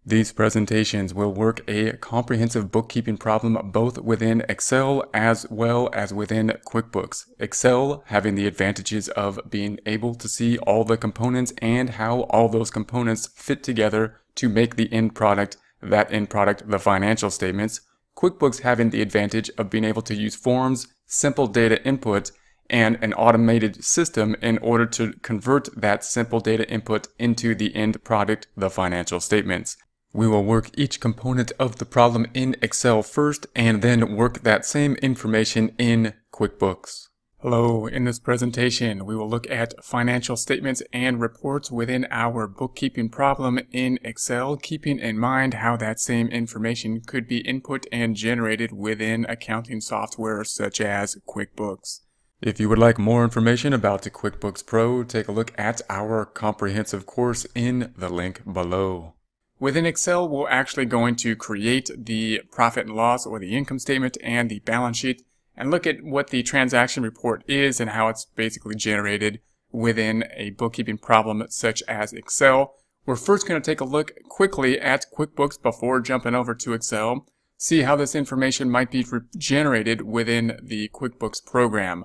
These presentations will work a comprehensive bookkeeping problem both within Excel as well as within QuickBooks. Excel having the advantages of being able to see all the components and how all those components fit together to make the end product, that end product, the financial statements. QuickBooks having the advantage of being able to use forms, simple data input, and an automated system in order to convert that simple data input into the end product, the financial statements. We will work each component of the problem in Excel first and then work that same information in QuickBooks. Hello, in this presentation we will look at financial statements and reports within our bookkeeping problem in Excel, keeping in mind how that same information could be input and generated within accounting software such as QuickBooks. If you would like more information about the QuickBooks Pro, take a look at our comprehensive course in the link below. Within Excel, we're actually going to create the profit and loss or the income statement and the balance sheet and look at what the transaction report is and how it's basically generated within a bookkeeping problem such as Excel. We're first going to take a look quickly at QuickBooks before jumping over to Excel, see how this information might be generated within the QuickBooks program.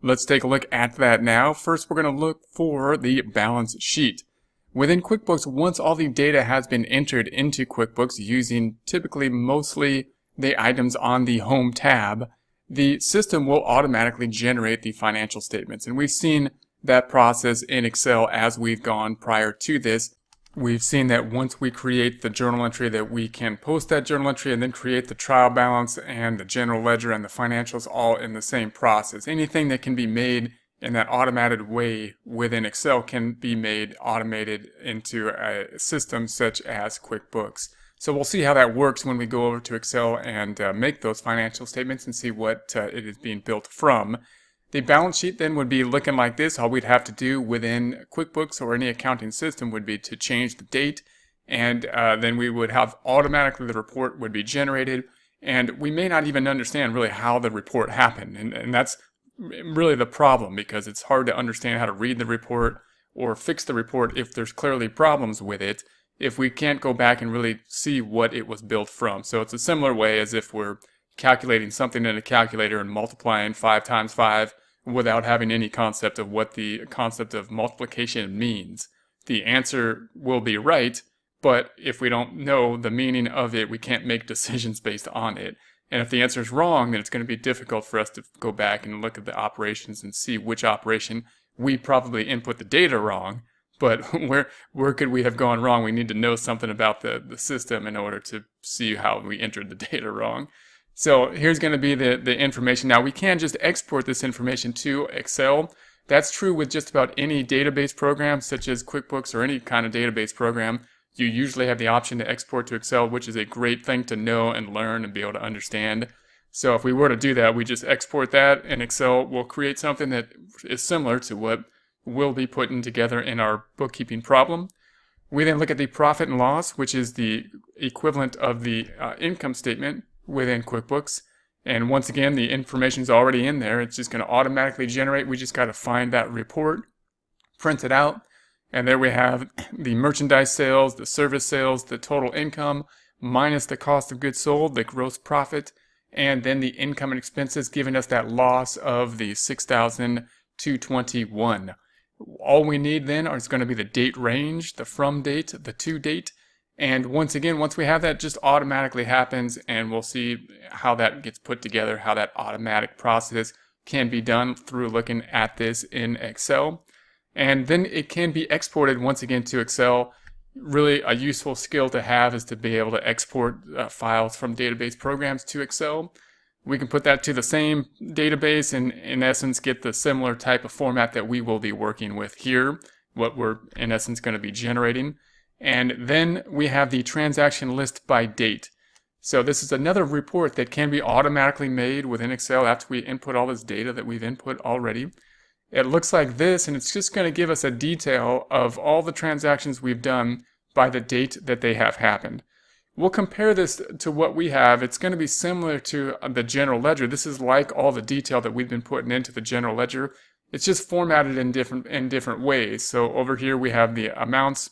Let's take a look at that now. First, we're going to look for the balance sheet. Within QuickBooks, once all the data has been entered into QuickBooks using typically mostly the items on the Home tab, the system will automatically generate the financial statements. And we've seen that process in Excel as we've gone prior to this. We've seen that once we create the journal entry that we can post that journal entry and then create the trial balance and the general ledger and the financials all in the same process. Anything that can be made in that automated way within Excel can be made automated into a system such as QuickBooks. So we'll see how that works when we go over to Excel and make those financial statements and see what it is being built from. The balance sheet then would be looking like this. All we'd have to do within QuickBooks or any accounting system would be to change the date, and then we would have automatically the report would be generated, and we may not even understand really how the report happened, and that's really the problem, because it's hard to understand how to read the report or fix the report if there's clearly problems with it, if we can't go back and really see what it was built from. So it's a similar way as if we're calculating something in a calculator and multiplying 5 times 5 without having any concept of what the concept of multiplication means. The answer will be right, but if we don't know the meaning of it, we can't make decisions based on it. And if the answer is wrong, then it's going to be difficult for us to go back and look at the operations and see which operation we probably input the data wrong. But where could we have gone wrong? We need to know something about the system in order to see how we entered the data wrong. So here's going to be the information. Now we can just export this information to Excel. That's true with just about any database program such as QuickBooks or any kind of database program. You usually have the option to export to Excel, which is a great thing to know and learn and be able to understand. So if we were to do that, we just export that, and Excel will create something that is similar to what we'll be putting together in our bookkeeping problem. We then look at the profit and loss, which is the equivalent of the income statement within QuickBooks. And once again, the information is already in there. It's just going to automatically generate. We just got to find that report, print it out. And there we have the merchandise sales, the service sales, the total income, minus the cost of goods sold, the gross profit, and then the income and expenses, giving us that loss of the $6,221. All we need then is going to be the date range, the from date, the to date. And once again, once we have that, just automatically happens, and we'll see how that gets put together, how that automatic process can be done through looking at this in Excel. And then it can be exported once again to Excel. Really a useful skill to have is to be able to export files from database programs to Excel. We can put that to the same database and in essence get the similar type of format that we will be working with here, what we're in essence going to be generating. And then we have the transaction list by date. So this is another report that can be automatically made within Excel after we input all this data that we've input already. It looks like this, and it's just going to give us a detail of all the transactions we've done by the date that they have happened. We'll compare this to what we have. It's going to be similar to the general ledger. This is like all the detail that we've been putting into the general ledger. It's just formatted in different ways. So over here we have the amounts.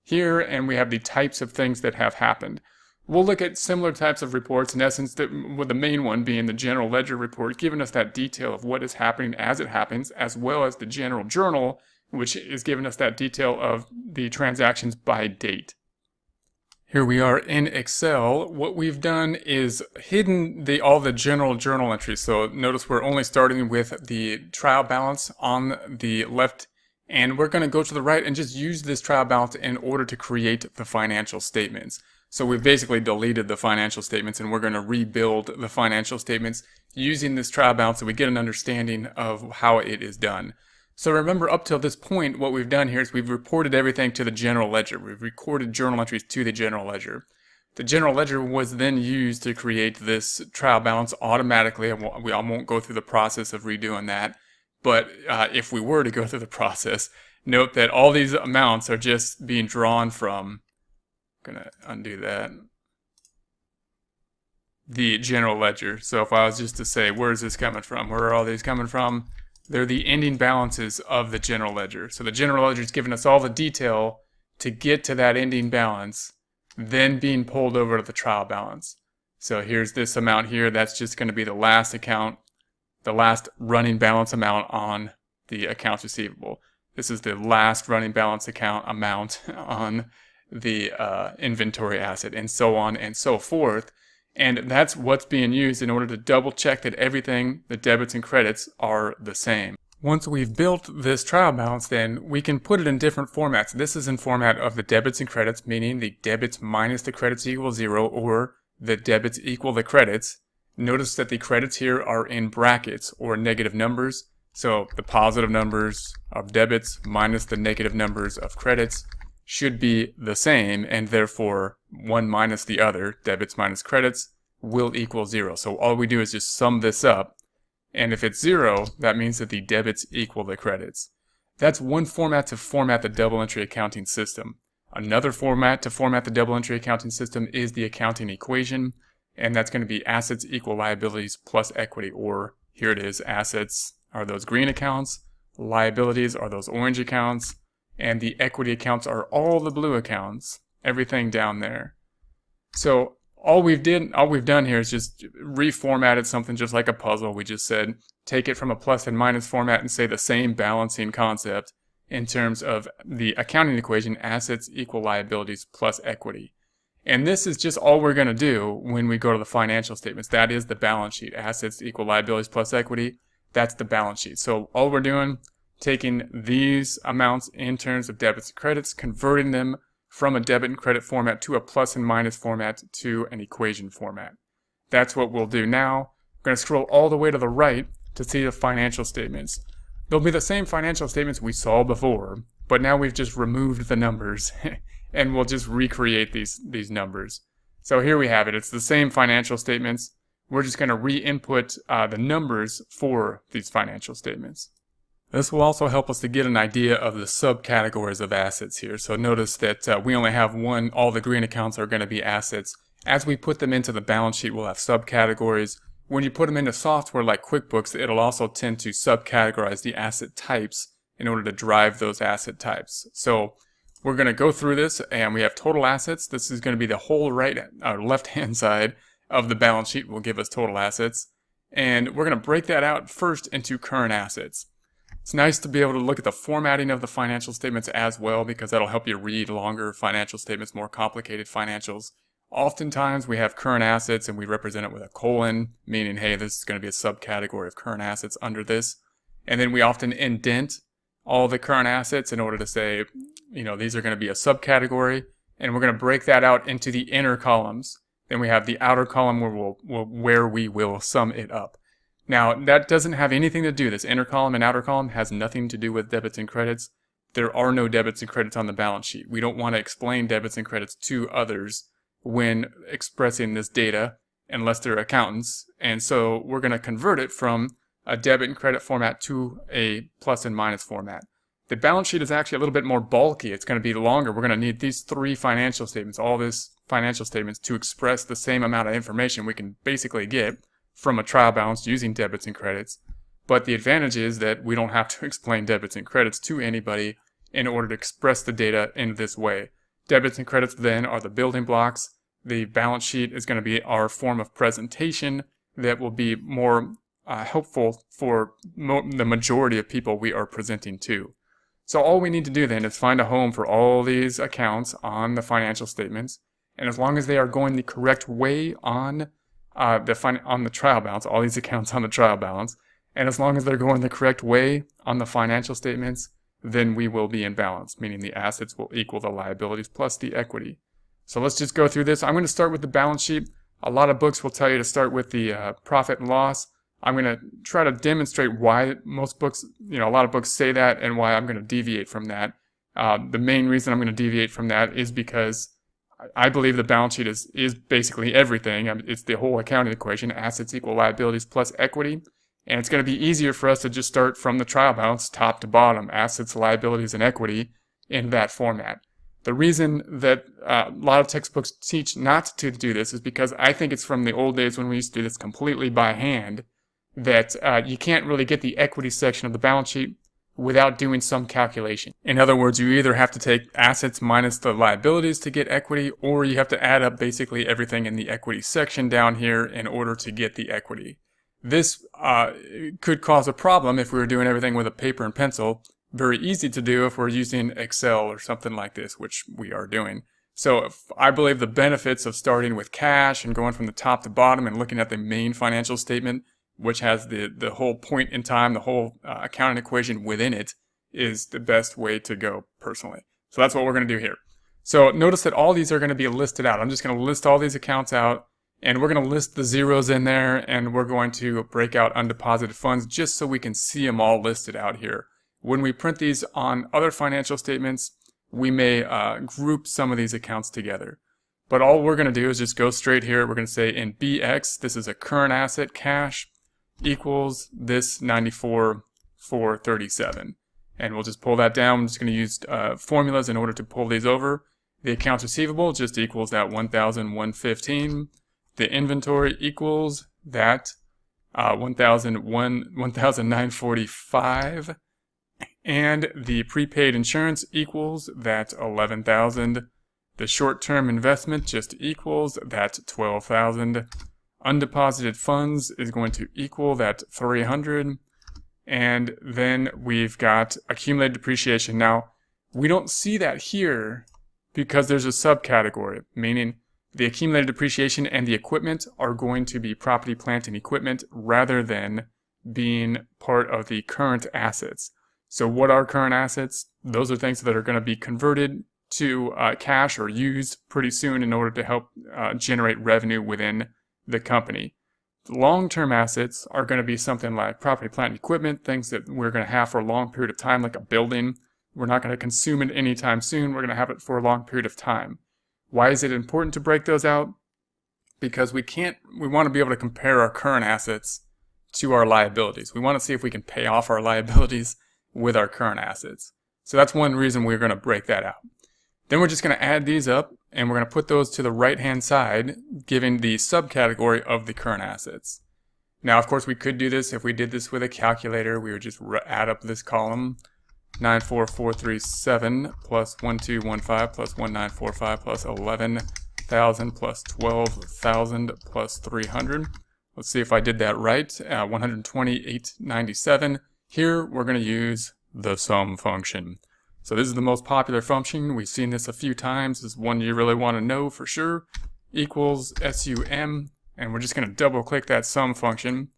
here, and we have the types of things that have happened. We'll look at similar types of reports, in essence, with the main one being the general ledger report, giving us that detail of what is happening as it happens, as well as the general journal, which is giving us that detail of the transactions by date. Here we are in Excel. What we've done is hidden all the general journal entries. So notice we're only starting with the trial balance on the left, and we're going to go to the right and just use this trial balance in order to create the financial statements. So we've basically deleted the financial statements, and we're going to rebuild the financial statements using this trial balance so we get an understanding of how it is done. So remember, up till this point, what we've done here is we've reported everything to the general ledger. We've recorded journal entries to the general ledger. The general ledger was then used to create this trial balance automatically. I won't go through the process of redoing that, but if we were to go through the process, note that all these amounts are just being drawn from, I'm going to undo that, the general ledger. So if I was just to say, where is this coming from? Where are all these coming from? They're the ending balances of the general ledger. So the general ledger is giving us all the detail to get to that ending balance, then being pulled over to the trial balance. So here's this amount here. That's just going to be the last account, the last running balance amount on the accounts receivable. This is the last running balance account amount on the inventory asset, and so on and so forth. And that's what's being used in order to double check that everything, the debits and credits, are the same. Once we've built this trial balance, then we can put it in different formats. This is in format of the debits and credits, meaning the debits minus the credits equals 0, or the debits equal the credits. Notice that the credits here are in brackets or negative numbers. So the positive numbers of debits minus the negative numbers of credits should be the same, and therefore one minus the other, debits minus credits, will equal 0. So all we do is just sum this up, and if it's 0, that means that the debits equal the credits. That's one format to format the double entry accounting system. Another format to format the double entry accounting system is the accounting equation, and that's going to be assets equal liabilities plus equity, or here it is, assets are those green accounts, liabilities are those orange accounts, and the equity accounts are all the blue accounts, everything down there. So all we've done here is just reformatted something just like a puzzle. We just said take it from a plus and minus format and say the same balancing concept in terms of the accounting equation, assets equal liabilities plus equity. And this is just all we're going to do when we go to the financial statements. That is the balance sheet. Assets equal liabilities plus equity. That's the balance sheet. So all we're doing, taking these amounts in terms of debits and credits, converting them from a debit and credit format to a plus and minus format to an equation format. That's what we'll do now. We're going to scroll all the way to the right to see the financial statements. They'll be the same financial statements we saw before, but now we've just removed the numbers and we'll just recreate these numbers. So here we have it. It's the same financial statements. We're just going to re-input the numbers for these financial statements. This will also help us to get an idea of the subcategories of assets here. So notice that we only have one. All the green accounts are going to be assets. As we put them into the balance sheet, we'll have subcategories. When you put them into software like QuickBooks, it'll also tend to subcategorize the asset types in order to drive those asset types. So we're going to go through this, and we have total assets. This is going to be the whole left-hand side of the balance sheet will give us total assets. And we're going to break that out first into current assets. It's nice to be able to look at the formatting of the financial statements as well, because that'll help you read longer financial statements, more complicated financials. Oftentimes we have current assets and we represent it with a colon, meaning, hey, this is going to be a subcategory of current assets under this. And then we often indent all the current assets in order to say, you know, these are going to be a subcategory, and we're going to break that out into the inner columns. Then we have the outer column where we will sum it up. Now, that doesn't have anything to do, this inner column and outer column has nothing to do with debits and credits. There are no debits and credits on the balance sheet. We don't want to explain debits and credits to others when expressing this data unless they're accountants. And so we're going to convert it from a debit and credit format to a plus and minus format. The balance sheet is actually a little bit more bulky. It's going to be longer. We're going to need these three financial statements, all this financial statements, to express the same amount of information we can basically get from a trial balance using debits and credits. But the advantage is that we don't have to explain debits and credits to anybody in order to express the data in this way. Debits and credits then are the building blocks. The balance sheet is going to be our form of presentation that will be more helpful for the majority of people we are presenting to. So all we need to do then is find a home for all these accounts on the financial statements, and as long as they are going the correct way on the trial balance, all these accounts on the trial balance, and as long as they're going the correct way on the financial statements, then we will be in balance, meaning the assets will equal the liabilities plus the equity. So let's just go through this. I'm going to start with the balance sheet. A lot of books will tell you to start with the profit and loss. I'm going to try to demonstrate why most books, a lot of books say that, and why I'm going to deviate from that. The main reason I'm going to deviate from that is because I believe the balance sheet is basically everything. It's the whole accounting equation, assets equal liabilities plus equity. And it's going to be easier for us to just start from the trial balance, top to bottom, assets, liabilities, and equity in that format. The reason that a lot of textbooks teach not to do this is because I think it's from the old days when we used to do this completely by hand, that you can't really get the equity section of the balance sheet without doing some calculation. In other words, you either have to take assets minus the liabilities to get equity, or you have to add up basically everything in the equity section down here in order to get the equity. This could cause a problem if we were doing everything with a paper and pencil. Very easy to do if we're using Excel or something like this, which we are doing. So I believe the benefits of starting with cash and going from the top to bottom and looking at the main financial statement, which has the whole point in time, the whole accounting equation within it, is the best way to go personally. So that's what we're going to do here. So notice that all these are going to be listed out. I'm just going to list all these accounts out, and we're going to list the zeros in there, and we're going to break out undeposited funds just so we can see them all listed out here. When we print these on other financial statements, we may group some of these accounts together. But all we're going to do is just go straight here. We're going to say in BX, this is a current asset, cash, equals this 94,437. And we'll just pull that down. I'm just going to use formulas in order to pull these over. The accounts receivable just equals that 1,115. The inventory equals that 1,945. And the prepaid insurance equals that 11,000. The short-term investment just equals that 12,000. Undeposited funds is going to equal that 300. And then we've got accumulated depreciation. Now, we don't see that here because there's a subcategory, meaning the accumulated depreciation and the equipment are going to be property, plant, and equipment rather than being part of the current assets. So what are current assets? Those are things that are going to be converted to cash or used pretty soon in order to help generate revenue within the company. Long-term assets are going to be something like property, plant, and equipment, things that we're going to have for a long period of time, like a building. We're not going to consume it anytime soon. We're going to have it for a long period of time. Why is it important to break those out? Because we want to be able to compare our current assets to our liabilities. We want to see if we can pay off our liabilities with our current assets. So that's one reason we're going to break that out. Then we're just going to add these up, and we're going to put those to the right-hand side, giving the subcategory of the current assets. Now, of course, we could do this if we did this with a calculator. We would just add up this column, 94437 plus 1215 plus 1945 plus 11,000 plus 12,000 plus 300. Let's see if I did that right. 128.97. Here, we're going to use the sum function. So this is the most popular function. We've seen this a few times. This is one you really want to know for sure. Equals SUM. And we're just going to double click that sum function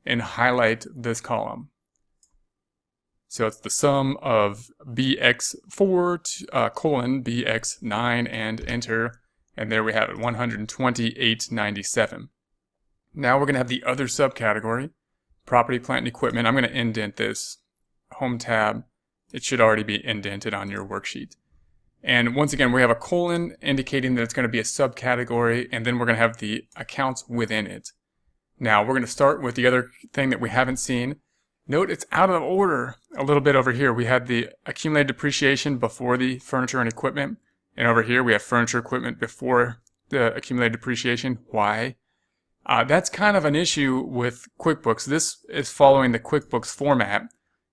and highlight this column. So it's the sum of BX4 colon BX9 and enter. And there we have it, 128.97. Now we're going to have the other subcategory, property, plant, and equipment. I'm going to indent this home tab. It should already be indented on your worksheet. And once again, we have a colon indicating that it's going to be a subcategory, and then we're going to have the accounts within it. Now, we're going to start with the other thing that we haven't seen. Note it's out of order a little bit over here. We had the accumulated depreciation before the furniture and equipment, and over here we have furniture equipment before the accumulated depreciation. Why? That's kind of an issue with QuickBooks. This is following the QuickBooks format.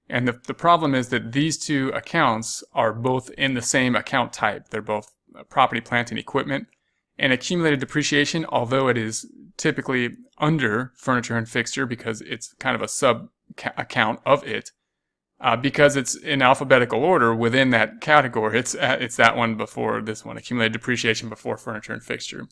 And the problem is that these two accounts are both in the same account type. They're both property, plant, and equipment. And accumulated depreciation, although it is typically under furniture and fixture because it's kind of a sub account of it, because it's in alphabetical order within that category, it's that one before this one, accumulated depreciation before furniture and fixture.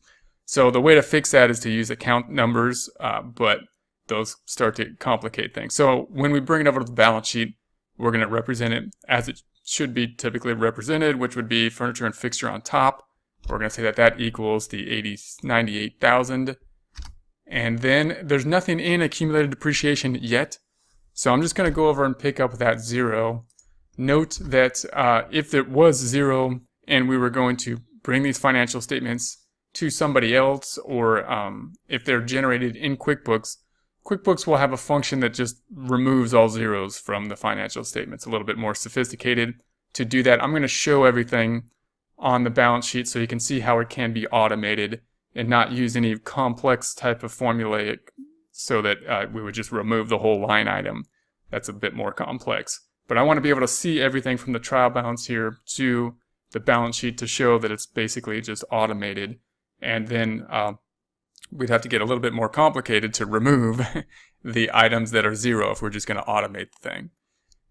So the way to fix that is to use account numbers, but those start to complicate things. So when we bring it over to the balance sheet, we're going to represent it as it should be typically represented, which would be furniture and fixture on top. We're going to say that that equals the 98,000. And then there's nothing in accumulated depreciation yet. So I'm just going to go over and pick up that 0. Note that if there was 0 and we were going to bring these financial statements to somebody else, or if they're generated in QuickBooks, QuickBooks will have a function that just removes all zeros from the financial statements. A little bit more sophisticated. To do that, I'm going to show everything on the balance sheet so you can see how it can be automated and not use any complex type of formulaic, so that we would just remove the whole line item. That's a bit more complex. But I want to be able to see everything from the trial balance here to the balance sheet to show that it's basically just automated. And then we'd have to get a little bit more complicated to remove the items that are 0 if we're just going to automate the thing.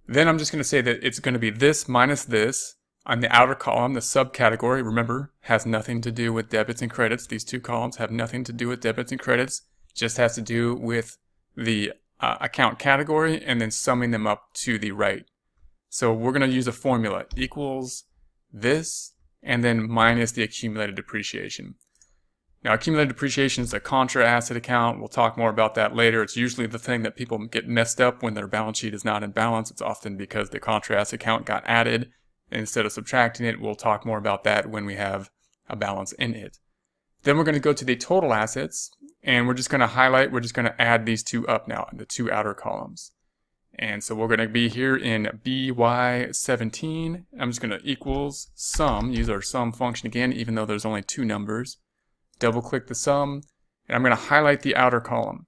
Then I'm just going to say that it's going to be this minus this. On the outer column, the subcategory, remember, has nothing to do with debits and credits. These two columns have nothing to do with debits and credits. Just has to do with the account category and then summing them up to the right. So we're going to use a formula, equals this and then minus the accumulated depreciation. Now, accumulated depreciation is a contra asset account. We'll talk more about that later. It's usually the thing that people get messed up when their balance sheet is not in balance. It's often because the contra asset account got added. Instead of subtracting it, we'll talk more about that when we have a balance in it. Then we're going to go to the total assets, and we're just going to highlight, we're just going to add these two up now, the two outer columns. And so we're going to be here in BY17. I'm just going to equals sum, use our sum function again, even though there's only two numbers. Double click the sum, and I'm going to highlight the outer column.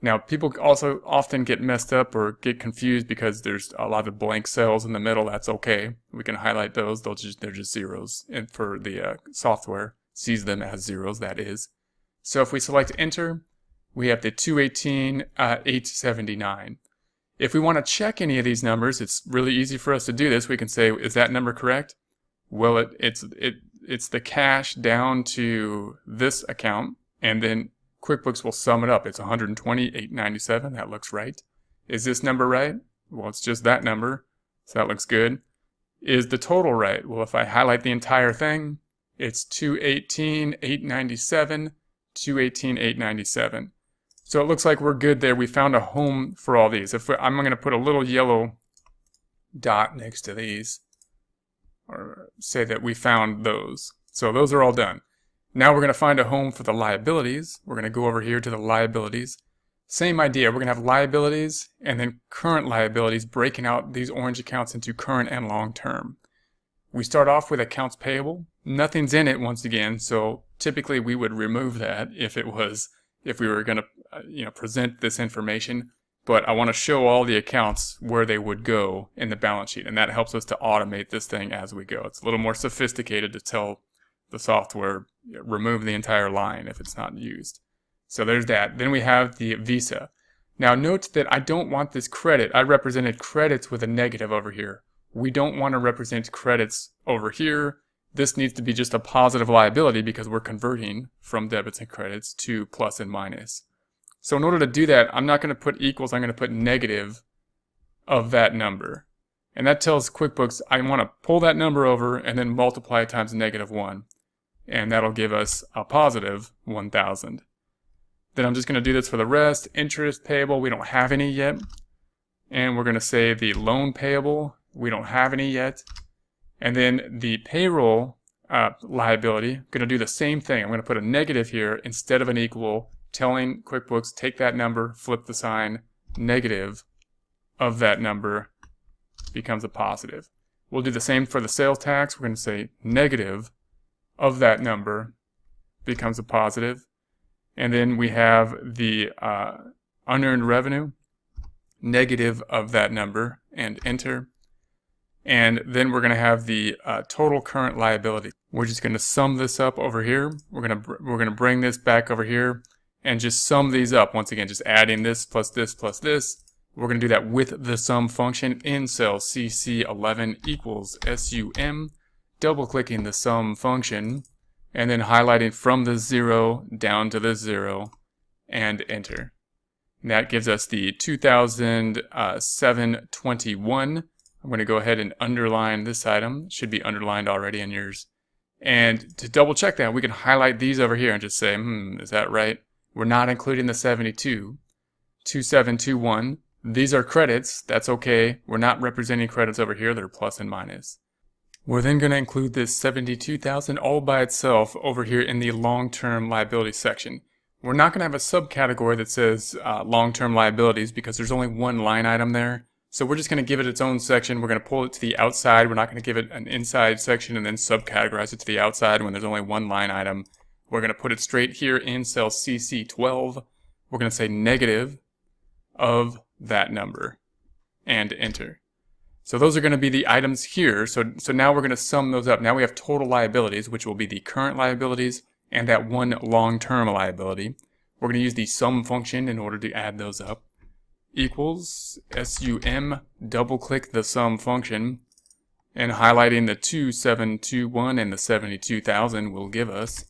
Now, people also often get messed up or get confused because there's a lot of blank cells in the middle. That's okay. We can highlight those. They're just zeros. And for the software, sees them as zeros, that is. So if we select enter, we have the 218,879. If we want to check any of these numbers, it's really easy for us to do this. We can say, is that number correct? Well, it's the cash down to this account, and then QuickBooks will sum it up. It's 120,897. That looks right. Is this number right? Well, it's just that number, so that looks good. Is the total right? Well, if I highlight the entire thing, it's 218,897, 218,897. So it looks like we're good there. We found a home for all these. I'm going to put a little yellow dot next to these, or say that we found those. So those are all done. Now we're going to find a home for the liabilities. We're going to go over here to the liabilities. Same idea. We're going to have liabilities and then current liabilities, breaking out these orange accounts into current and long term. We start off with accounts payable. Nothing's in it once again, so typically we would remove that if we were going to present this information. But I want to show all the accounts where they would go in the balance sheet, and that helps us to automate this thing as we go. It's a little more sophisticated to tell the software remove the entire line if it's not used. So there's that. Then we have the Visa. Now note that I don't want this credit. I represented credits with a negative over here. We don't want to represent credits over here. This needs to be just a positive liability because we're converting from debits and credits to plus and minus. So in order to do that, I'm not going to put equals, I'm going to put negative of that number. And that tells QuickBooks I want to pull that number over and then multiply it times -1. And that'll give us a positive 1,000. Then I'm just going to do this for the rest. Interest payable, we don't have any yet. And we're going to say the loan payable, we don't have any yet. And then the payroll liability, I'm going to do the same thing. I'm going to put a negative here instead of an equal, telling QuickBooks take that number, flip the sign, negative of that number becomes a positive. We'll do the same for the sales tax. We're going to say negative of that number becomes a positive. And then we have the unearned revenue, negative of that number, and enter. And then we're going to have the total current liability. We're just going to sum this up over here. We're going to bring this back over here and just sum these up. Once again, just adding this plus this plus this. We're going to do that with the sum function in cell CC11 equals SUM, double clicking the sum function, and then highlighting from the 0 down to the 0 and enter. And that gives us the 2007-21. I'm going to go ahead and underline this item. It should be underlined already in yours. And to double check that, we can highlight these over here and just say, is that right? We're not including the 72. 2721. These are credits. That's okay. We're not representing credits over here. They're plus and minus. We're then going to include this 72,000 all by itself over here in the long-term liability section. We're not going to have a subcategory that says long-term liabilities because there's only one line item there. So we're just going to give it its own section. We're going to pull it to the outside. We're not going to give it an inside section and then subcategorize it to the outside when there's only one line item. We're going to put it straight here in cell CC12. We're going to say negative of that number and enter. So those are going to be the items here. So now we're going to sum those up. Now we have total liabilities, which will be the current liabilities and that one long-term liability. We're going to use the sum function in order to add those up. Equals SUM, double click the sum function, and highlighting the 2721 and the 72,000 will give us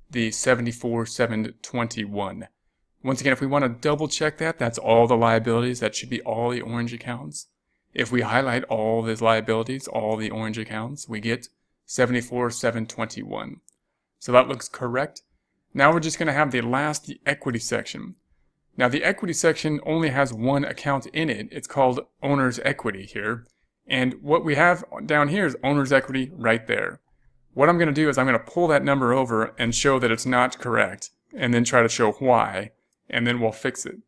the 74,721. Once again, if we want to double check that, that's all the liabilities. That should be all the orange accounts. If we highlight all these liabilities, all the orange accounts, we get 74,721. So that looks correct. Now we're just going to have the equity section. Now the equity section only has one account in it. It's called owner's equity here. And what we have down here is owner's equity right there. What I'm going to do is I'm going to pull that number over and show that it's not correct, and then try to show why, and then we'll fix it.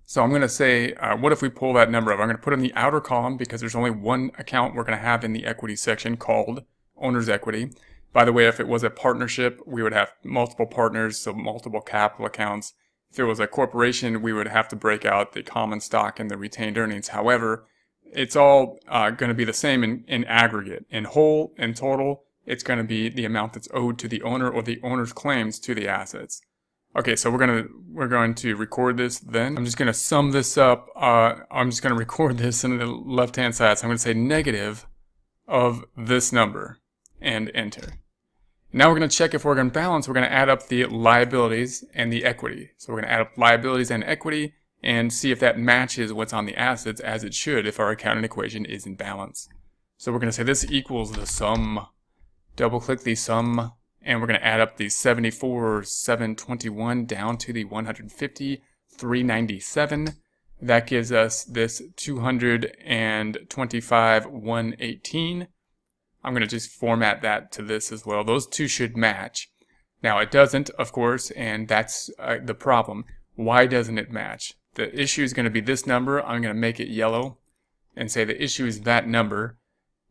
So I'm going to say, what if we pull that number over? I'm going to put it in the outer column because there's only one account we're going to have in the equity section called owner's equity. By the way, if it was a partnership, we would have multiple partners, so multiple capital accounts. If it was a corporation, we would have to break out the common stock and the retained earnings. However, it's all going to be the same in aggregate. In whole, in total, it's going to be the amount that's owed to the owner or the owner's claims to the assets. Okay, so we're going to record this then. I'm just going to sum this up. I'm just going to record this in the left-hand side. So I'm going to say negative of this number and enter. Now we're going to check if we're going to balance. We're going to add up the liabilities and the equity. So we're going to add up liabilities and equity and see if that matches what's on the assets as it should if our accounting equation is in balance. So we're going to say this equals the sum. Double click the sum, and we're going to add up the 74,721 down to the 150,397. That gives us this 225,118. I'm going to just format that to this as well. Those two should match. Now it doesn't, of course, and that's the problem. Why doesn't it match? The issue is going to be this number. I'm going to make it yellow and say the issue is that number.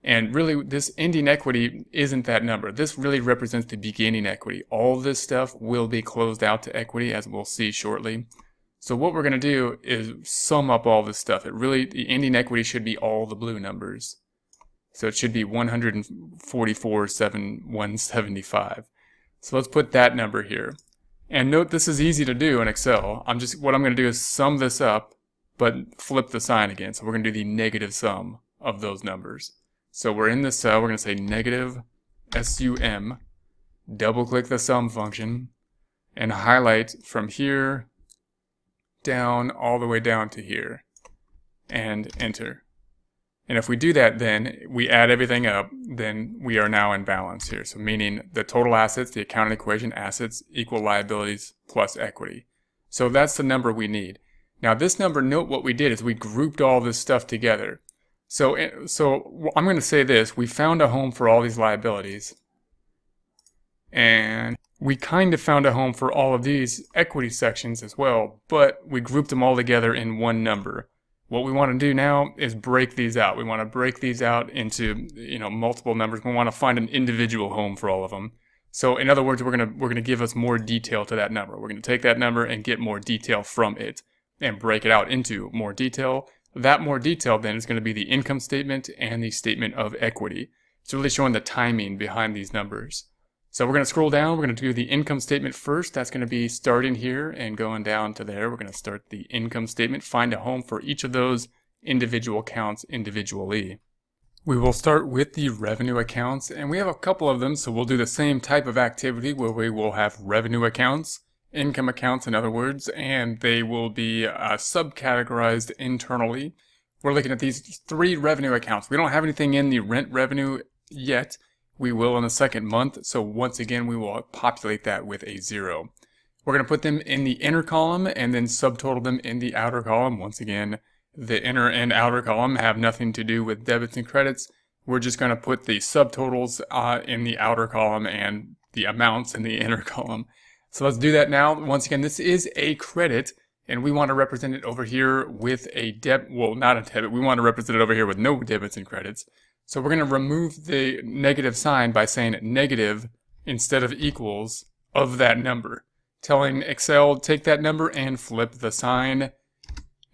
And really, this ending equity isn't that number. This really represents the beginning equity. All this stuff will be closed out to equity, as we'll see shortly. So what we're going to do is sum up all this stuff. The ending equity should be all the blue numbers. So it should be 144,175. So let's put that number here. And note this is easy to do in Excel. What I'm going to do is sum this up, but flip the sign again. So we're going to do the negative sum of those numbers. So we're in this cell, we're going to say negative SUM, double click the sum function, and highlight from here down all the way down to here, and enter. And if we do that, then we add everything up, then we are now in balance here. So meaning the total assets, the accounting equation, assets equal liabilities plus equity. So that's the number we need. Now this number, note what we did is we grouped all this stuff together. So I'm going to say this, we found a home for all these liabilities, and we kind of found a home for all of these equity sections as well, but we grouped them all together in one number. What we want to do now is break these out. We want to break these out into, multiple numbers. We want to find an individual home for all of them. So in other words, we're going to give us more detail to that number. We're going to take that number and get more detail from it and break it out into more detail. that more detailed then is going to be the income statement and the statement of equity. It's really showing the timing behind these numbers. So we're going to scroll down. We're going to do the income statement first. That's going to be starting here and going down to there. We're going to start the income statement, find a home for each of those individual accounts individually. We will start with the revenue accounts, and we have a couple of them, so we'll do the same type of activity where we will have revenue accounts, income accounts in other words, and they will be subcategorized internally. We're looking at these 3 revenue accounts. We don't have anything in the rent revenue yet. We will in the second month, so once again we will populate that with a 0. We're going to put them in the inner column and then subtotal them in the outer column. Once again, the inner and outer column have nothing to do with debits and credits. We're just going to put the subtotals in the outer column and the amounts in the inner column. So let's do that now. Once again, this is a credit, and we want to represent it over here with a debit. Well, not a debit. We want to represent it over here with no debits and credits. So we're going to remove the negative sign by saying negative instead of equals of that number. Telling Excel, take that number and flip the sign.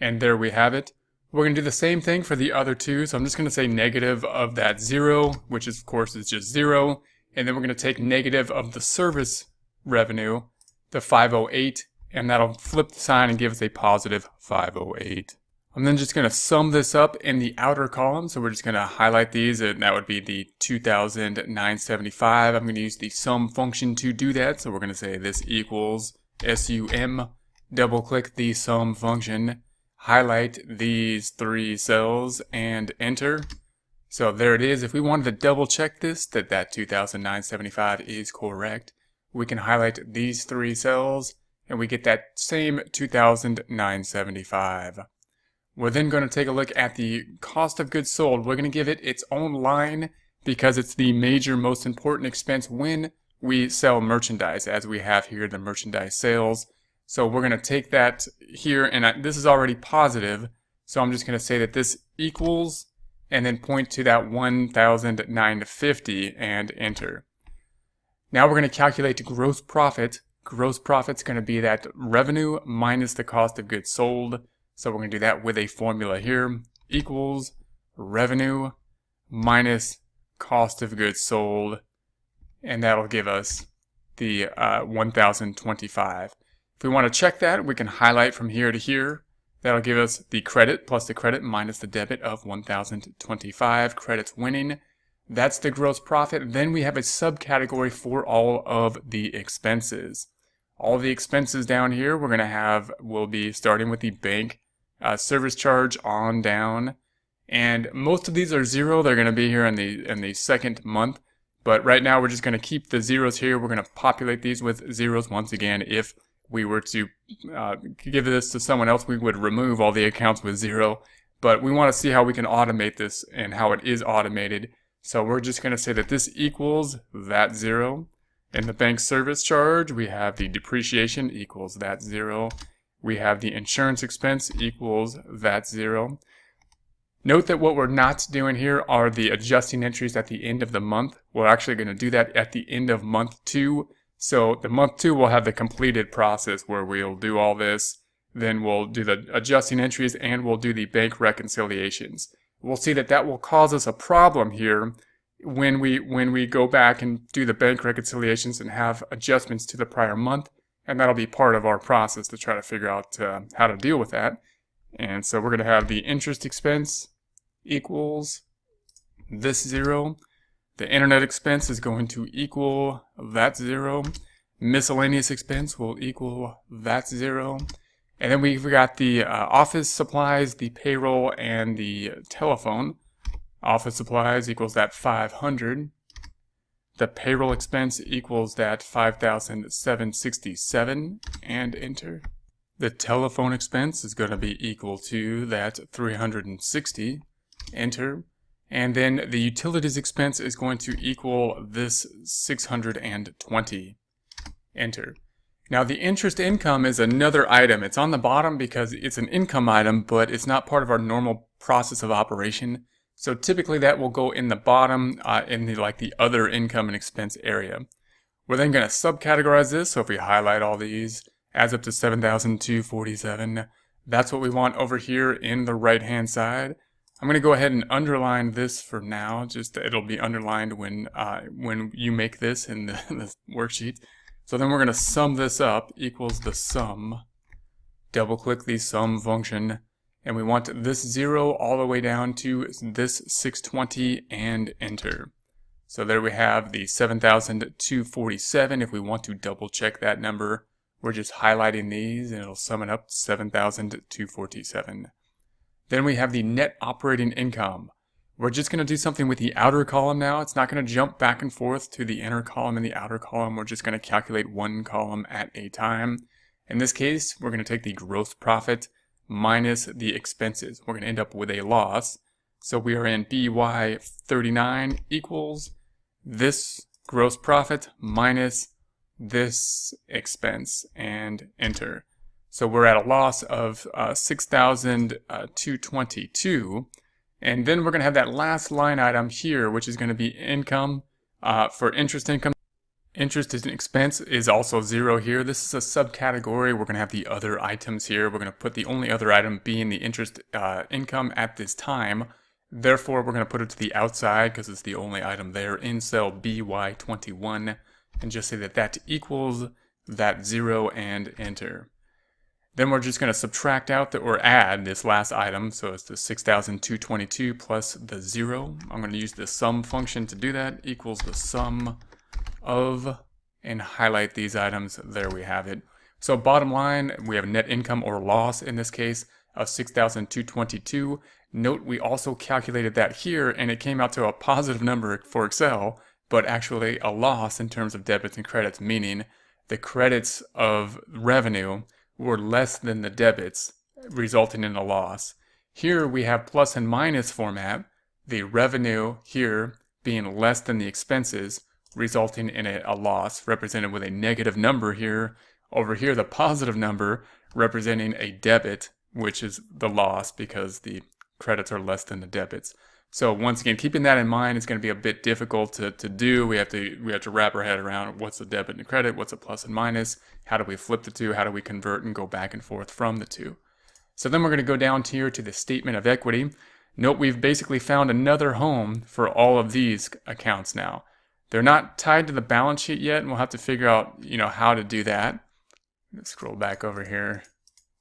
And there we have it. We're going to do the same thing for the other 2. So I'm just going to say negative of that 0, which is, of course is just 0. And then we're going to take negative of the service revenue, the 508, and that'll flip the sign and give us a positive 508. I'm then just going to sum this up in the outer column. So we're just going to highlight these, and that would be the 2,975. I'm going to use the sum function to do that. So we're going to say this equals SUM, double click the sum function, highlight these 3 cells and enter. So there it is. If we wanted to double check this, that 2,975 is correct, we can highlight these 3 cells and we get that same 2,975. We're then going to take a look at the cost of goods sold. We're going to give it its own line because it's the major, most important expense when we sell merchandise, as we have here the merchandise sales. So we're going to take that here, and this is already positive, so I'm just going to say that this equals, and then point to that 1,950 and enter. Now we're going to calculate gross profit. Gross profit's going to be that revenue minus the cost of goods sold. So we're going to do that with a formula here. Equals revenue minus cost of goods sold, and that'll give us the 1,025. If we want to check that, we can highlight from here to here. That'll give us the credit plus the credit minus the debit of 1,025. Credit's winning. That's the gross profit. Then we have a subcategory for all of the expenses. All the expenses down here we're going to have will be starting with the bank service charge on down. And most of these are 0. They're going to be here in the second month. But right now we're just going to keep the zeros here. We're going to populate these with zeros once again. If we were to give this to someone else, we would remove all the accounts with 0. But we want to see how we can automate this and how it is automated. So we're just going to say that this equals that 0. In the bank service charge, we have the depreciation equals that 0. We have the insurance expense equals that 0. Note that what we're not doing here are the adjusting entries at the end of the month. We're actually going to do that at the end of month 2. So the month 2 will have the completed process where we'll do all this. Then we'll do the adjusting entries and we'll do the bank reconciliations. We'll see that that will cause us a problem here when we go back and do the bank reconciliations and have adjustments to the prior month. And that'll be part of our process to try to figure out how to deal with that. And so we're going to have the interest expense equals this 0. The internet expense is going to equal that 0. Miscellaneous expense will equal that 0. And then we've got the office supplies, the payroll, and the telephone. Office supplies equals that 500. The payroll expense equals that 5,767 and enter. The telephone expense is going to be equal to that 360, enter. And then the utilities expense is going to equal this 620, enter. Now the interest income is another item. It's on the bottom because it's an income item, but it's not part of our normal process of operation. So typically that will go in the bottom in the other income and expense area. We're then going to subcategorize this. So if we highlight all these, adds up to 7,247. That's what we want over here in the right hand side. I'm going to go ahead and underline this for now, just it'll be underlined when you make this in the worksheet. So then we're going to sum this up equals the sum. Double click the sum function, and we want this 0 all the way down to this 620 and enter. So there we have the 7,247. If we want to double check that number, we're just highlighting these and it'll sum it up 7,247. Then we have the net operating income. We're just going to do something with the outer column now. It's not going to jump back and forth to the inner column and the outer column. We're just going to calculate one column at a time. In this case, we're going to take the gross profit minus the expenses. We're going to end up with a loss. So we are in BY 39 equals this gross profit minus this expense, and enter. So we're at a loss of 6,222, and then we're going to have that last line item here, which is going to be income for interest income. Interest and expense is also 0 here. This is a subcategory. We're going to have the other items here. We're going to put the only other item being the interest income at this time. Therefore, we're going to put it to the outside because it's the only item there in cell BY21, and just say that that equals that 0 and enter. Then we're just going to subtract out or add this last item, so it's the 6,222 plus the 0. I'm going to use the sum function to do that, equals the sum of, and highlight these items. There we have it. So bottom line, we have net income or loss in this case of 6,222. Note we also calculated that here, and it came out to a positive number for Excel, but actually a loss in terms of debits and credits, meaning the credits of revenue were less than the debits, resulting in a loss. Here we have plus and minus format, the revenue here being less than the expenses, resulting in a loss, represented with a negative number here. Over here, the positive number representing a debit, which is the loss because the credits are less than the debits. So once again, keeping that in mind, it's going to be a bit difficult to do. We have to wrap our head around what's a debit and a credit, what's a plus and minus, how do we flip the two, how do we convert and go back and forth from the two. So then we're going to go down here to the statement of equity. Note we've basically found another home for all of these accounts now. They're not tied to the balance sheet yet, and we'll have to figure out, how to do that. Let's scroll back over here.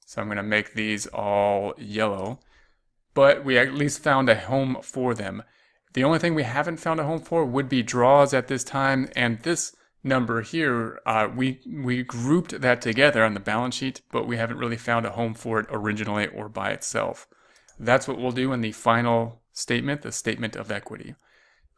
So I'm going to make these all yellow. But we at least found a home for them. The only thing we haven't found a home for would be draws at this time, and this number here, we grouped that together on the balance sheet, but we haven't really found a home for it originally or by itself. That's what we'll do in the final statement, the statement of equity.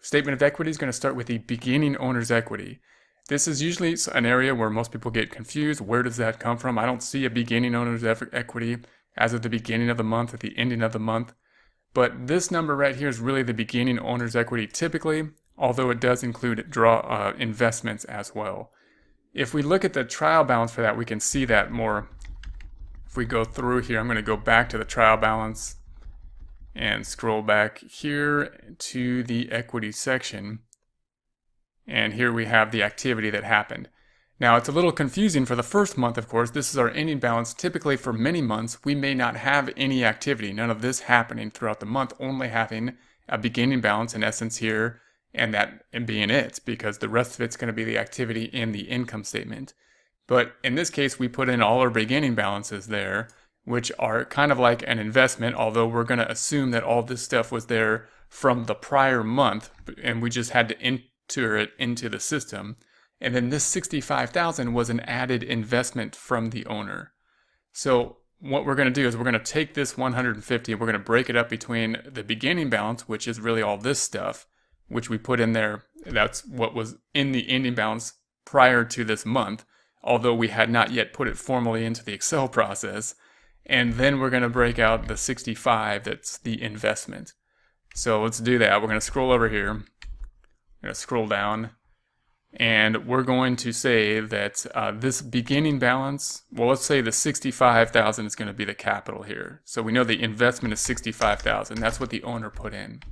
Statement of equity is going to start with the beginning owner's equity. This is usually an area where most people get confused. Where does that come from? I don't see a beginning owner's equity as of the beginning of the month, at the ending of the month. But this number right here is really the beginning owner's equity typically, although it does include investments as well. If we look at the trial balance for that, we can see that more. If we go through here, I'm going to go back to the trial balance and scroll back here to the equity section. And here we have the activity that happened. Now, it's a little confusing for the first month, of course. This is our ending balance. Typically, for many months, we may not have any activity, none of this happening throughout the month, only having a beginning balance in essence here, and being it, because the rest of it's going to be the activity in the income statement. But in this case, we put in all our beginning balances there, which are kind of like an investment, although we're going to assume that all this stuff was there from the prior month, and we just had to enter it into the system. And then this $65,000 was an added investment from the owner. So what we're going to do is we're going to take this $150, we're going to break it up between the beginning balance, which is really all this stuff, which we put in there. That's what was in the ending balance prior to this month, although we had not yet put it formally into the Excel process. And then we're going to break out the 65, that's the investment. So let's do that. We're going to scroll over here. I'm going to scroll down. And we're going to say that this beginning balance, well, let's say the $65,000 is going to be the capital here. So we know the investment is $65,000. That's what the owner put in.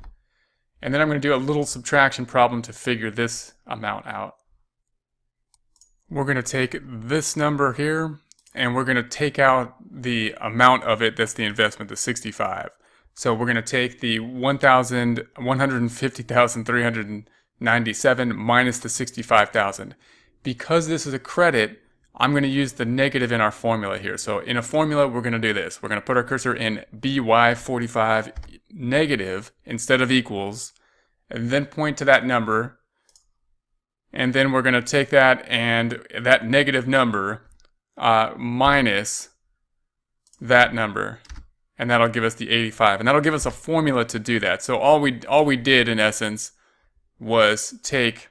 And then I'm going to do a little subtraction problem to figure this amount out. We're going to take this number here, and we're going to take out the amount of it that's the investment, the 65. So we're going to take the 150,397 minus the 65,000. Because this is a credit, I'm going to use the negative in our formula here. So in a formula, we're going to do this. We're going to put our cursor in BY45 negative instead of equals, and then point to that number. And then we're going to take that and that negative number minus that number. And that'll give us the 85. And that'll give us a formula to do that. So all we did in essence was take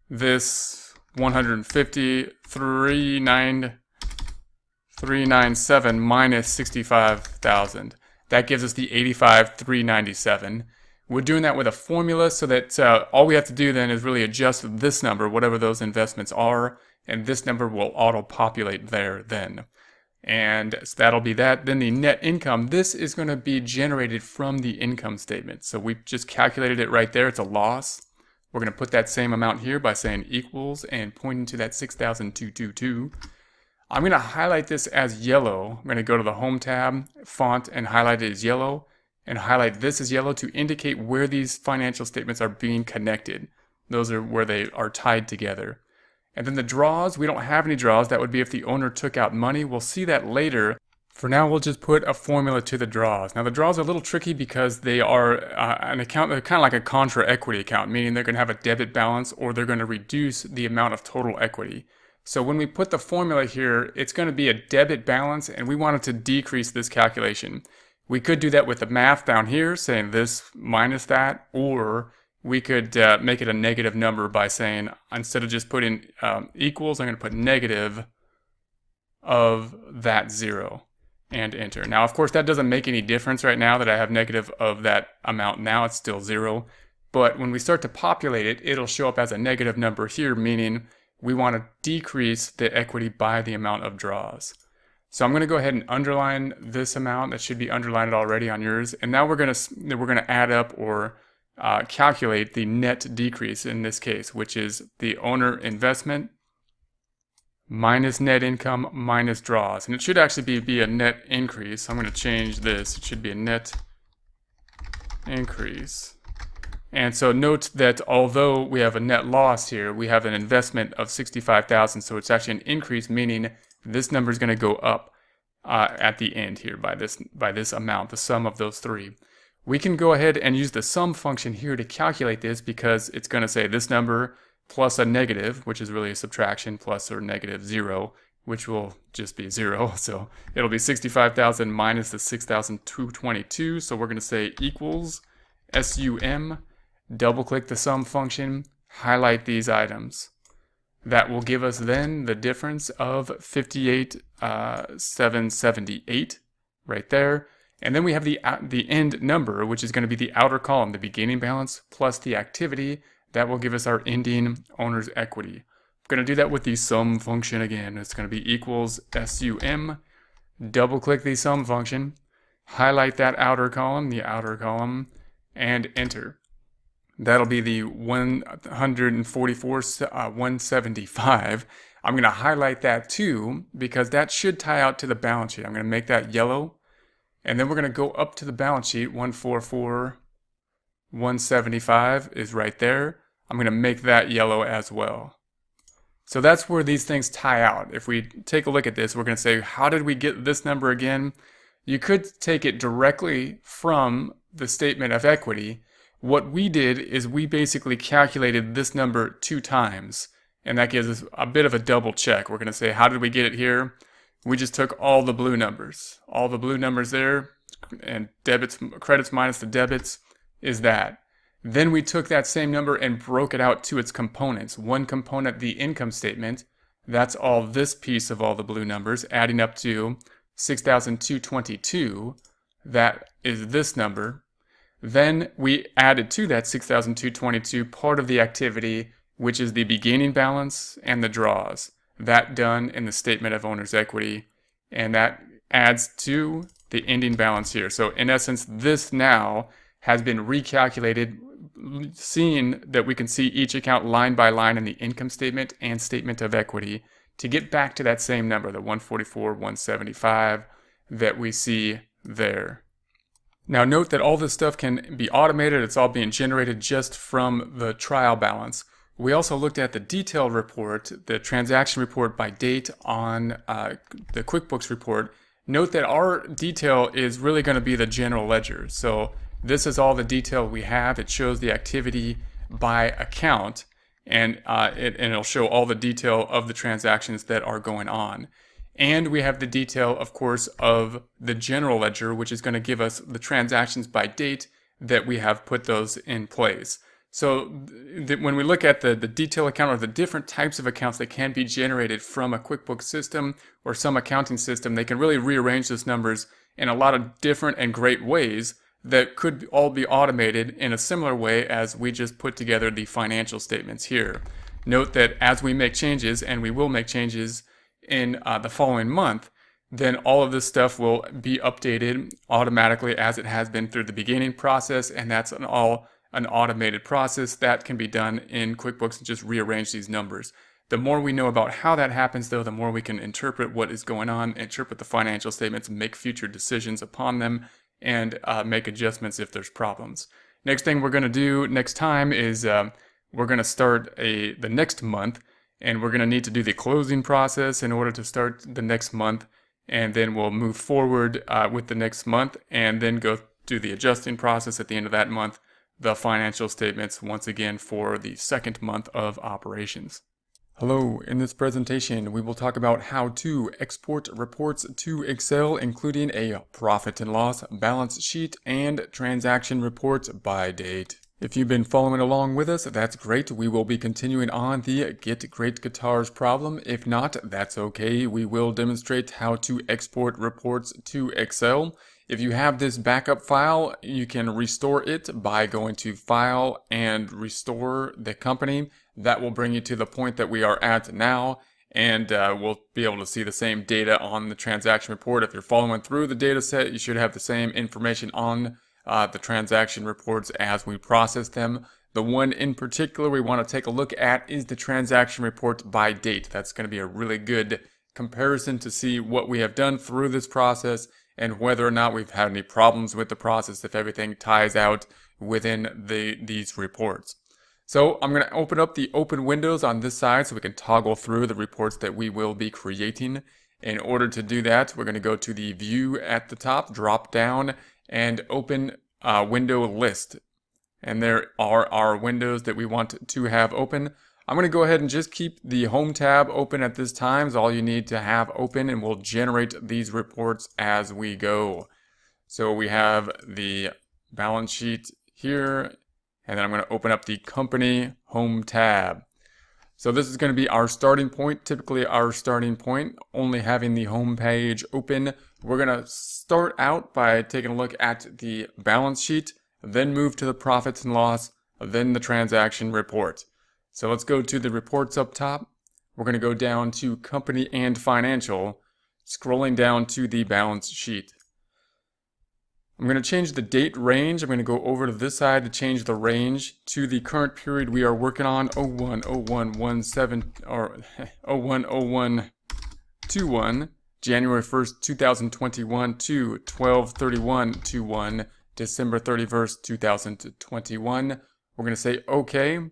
this 150,397 minus 65,000. That gives us the 85,397. We're doing that with a formula so that all we have to do then is really adjust this number, whatever those investments are, and this number will auto-populate there then. And so that'll be that. Then the net income, this is going to be generated from the income statement. So we've just calculated it right there. It's a loss. We're going to put that same amount here by saying equals and pointing to that 6,222. I'm going to highlight this as yellow. I'm going to go to the Home tab, Font, and highlight it as yellow. And highlight this as yellow to indicate where these financial statements are being connected. Those are where they are tied together. And then the draws, we don't have any draws. That would be if the owner took out money. We'll see that later. For now, we'll just put a formula to the draws. Now, the draws are a little tricky because they are an account, they're kind of like a contra equity account, meaning they're going to have a debit balance or they're going to reduce the amount of total equity. So when we put the formula here, it's going to be a debit balance, and we wanted to decrease this calculation. We could do that with the math down here, saying this minus that, or we could make it a negative number by saying, instead of just putting equals, I'm going to put negative of that 0 and enter. Now, of course, that doesn't make any difference right now that I have negative of that amount. Now it's still 0. But when we start to populate it, it'll show up as a negative number here, meaning we want to decrease the equity by the amount of draws. So I'm going to go ahead and underline this amount. That should be underlined already on yours. And now we're going to add up or calculate the net decrease in this case, which is the owner investment minus net income minus draws. And it should actually be a net increase. I'm going to change this. It should be a net increase. And so note that although we have a net loss here, we have an investment of 65,000. So it's actually an increase, meaning this number is going to go up at the end here by this amount, the sum of those three. We can go ahead and use the sum function here to calculate this because it's going to say this number plus a negative, which is really a subtraction, plus or negative 0, which will just be 0. So it'll be 65,000 minus the 6,222. So we're going to say equals SUM, double click the sum function, highlight these items. That will give us then the difference of 58,778 right there. And then we have the end number, which is going to be the outer column, the beginning balance plus the activity. That will give us our ending owner's equity. I'm going to do that with the sum function again. It's going to be equals SUM. Double click the sum function, highlight that outer column, and enter. That'll be the 144,175. I'm going to highlight that too because that should tie out to the balance sheet. I'm going to make that yellow. And then we're going to go up to the balance sheet. 144,175 is right there. I'm going to make that yellow as well. So that's where these things tie out. If we take a look at this, we're going to say, how did we get this number again? You could take it directly from the statement of equity. What we did is we basically calculated this number 2 times, and that gives us a bit of a double check. We're going to say, how did we get it here? We just took all the blue numbers. All the blue numbers there, and credits minus the debits is that. Then we took that same number and broke it out to its components. One component, the income statement, that's all this piece of all the blue numbers, adding up to 6,222. That is this number. Then we added to that 6,222 part of the activity, which is the beginning balance and the draws. That done in the statement of owner's equity, and that adds to the ending balance here. So in essence, this now has been recalculated, seeing that we can see each account line by line in the income statement and statement of equity to get back to that same number, the 144, 175 that we see there. Now note that all this stuff can be automated. It's all being generated just from the trial balance. We also looked at the detailed report, the transaction report by date on the QuickBooks report. Note that our detail is really going to be the general ledger. So this is all the detail we have. It shows the activity by account, and it'll show all the detail of the transactions that are going on. And we have the detail, of course, of the general ledger, which is going to give us the transactions by date that we have put those in place. So when we look at the detail account, or the different types of accounts that can be generated from a QuickBooks system or some accounting system, they can really rearrange those numbers in a lot of different and great ways that could all be automated in a similar way as we just put together the financial statements here. Note that as we make changes, and we will make changes in the following month, then all of this stuff will be updated automatically as it has been through the beginning process, and that's an automated process that can be done in QuickBooks and just rearrange these numbers. The more we know about how that happens, though, the more we can interpret what is going on, interpret the financial statements, make future decisions upon them, and make adjustments if there's problems. Next thing we're going to do next time is we're going to start the next month, and we're going to need to do the closing process in order to start the next month, and then we'll move forward with the next month, and then go do the adjusting process at the end of that month, the financial statements once again for the second month of operations. Hello, in this presentation we will talk about how to export reports to Excel, including a profit and loss, balance sheet, and transaction reports by date. If you've been following along with us, that's great. We will be continuing on the Get Great Guitars problem. If not, that's okay. We will demonstrate how to export reports to Excel. If you have this backup file, you can restore it by going to File and Restore the Company. That will bring you to the point that we are at now, and we'll be able to see the same data on the transaction report. If you're following through the data set, you should have the same information on the transaction reports as we process them. The one in particular we want to take a look at is the transaction report by date. That's going to be a really good comparison to see what we have done through this process and whether or not we've had any problems with the process, if everything ties out within these reports. So I'm going to open up the open windows on this side so we can toggle through the reports that we will be creating. In order to do that, we're going to go to the View at the top, drop down, and open Window List. And there are our windows that we want to have open. I'm going to go ahead and just keep the Home tab open at this time. Is all you need to have open, and we'll generate these reports as we go. So we have the balance sheet here, and then I'm going to open up the Company Home tab. So this is going to be our starting point, typically our starting point, only having the home page open. We're going to start out by taking a look at the balance sheet, then move to the profits and loss, then the transaction report. So let's go to the reports up top. We're going to go down to Company and Financial, scrolling down to the balance sheet. I'm going to change the date range. I'm going to go over to this side to change the range to the current period we are working on, 01/01/17 or 01/01/21, January 1st, 2021 to 12/31/21, December 31st, 2021. We're going to say OK.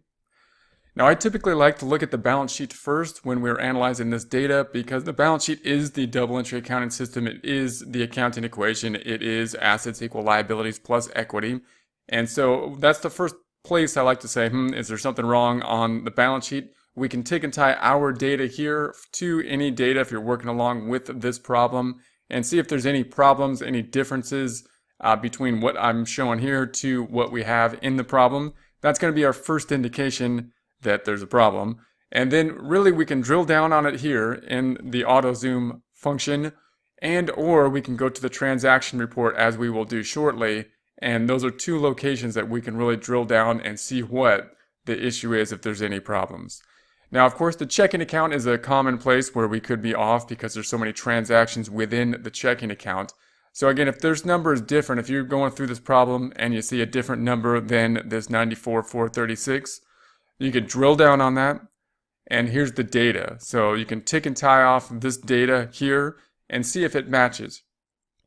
Now, I typically like to look at the balance sheet first when we're analyzing this data, because the balance sheet is the double entry accounting system. It is the accounting equation. It is assets equal liabilities plus equity. And so that's the first place I like to say, is there something wrong on the balance sheet? We can tick and tie our data here to any data if you're working along with this problem and see if there's any problems, any differences between what I'm showing here to what we have in the problem. That's going to be our first indication that there's a problem. And then really we can drill down on it here in the auto zoom function, and or we can go to the transaction report as we will do shortly, and those are two locations that we can really drill down and see what the issue is if there's any problems. Now, of course, the checking account is a common place where we could be off because there's so many transactions within the checking account. So again, if this number is different, if you're going through this problem and you see a different number than this 94,436, you could drill down on that and here's the data. So you can tick and tie off this data here and see if it matches.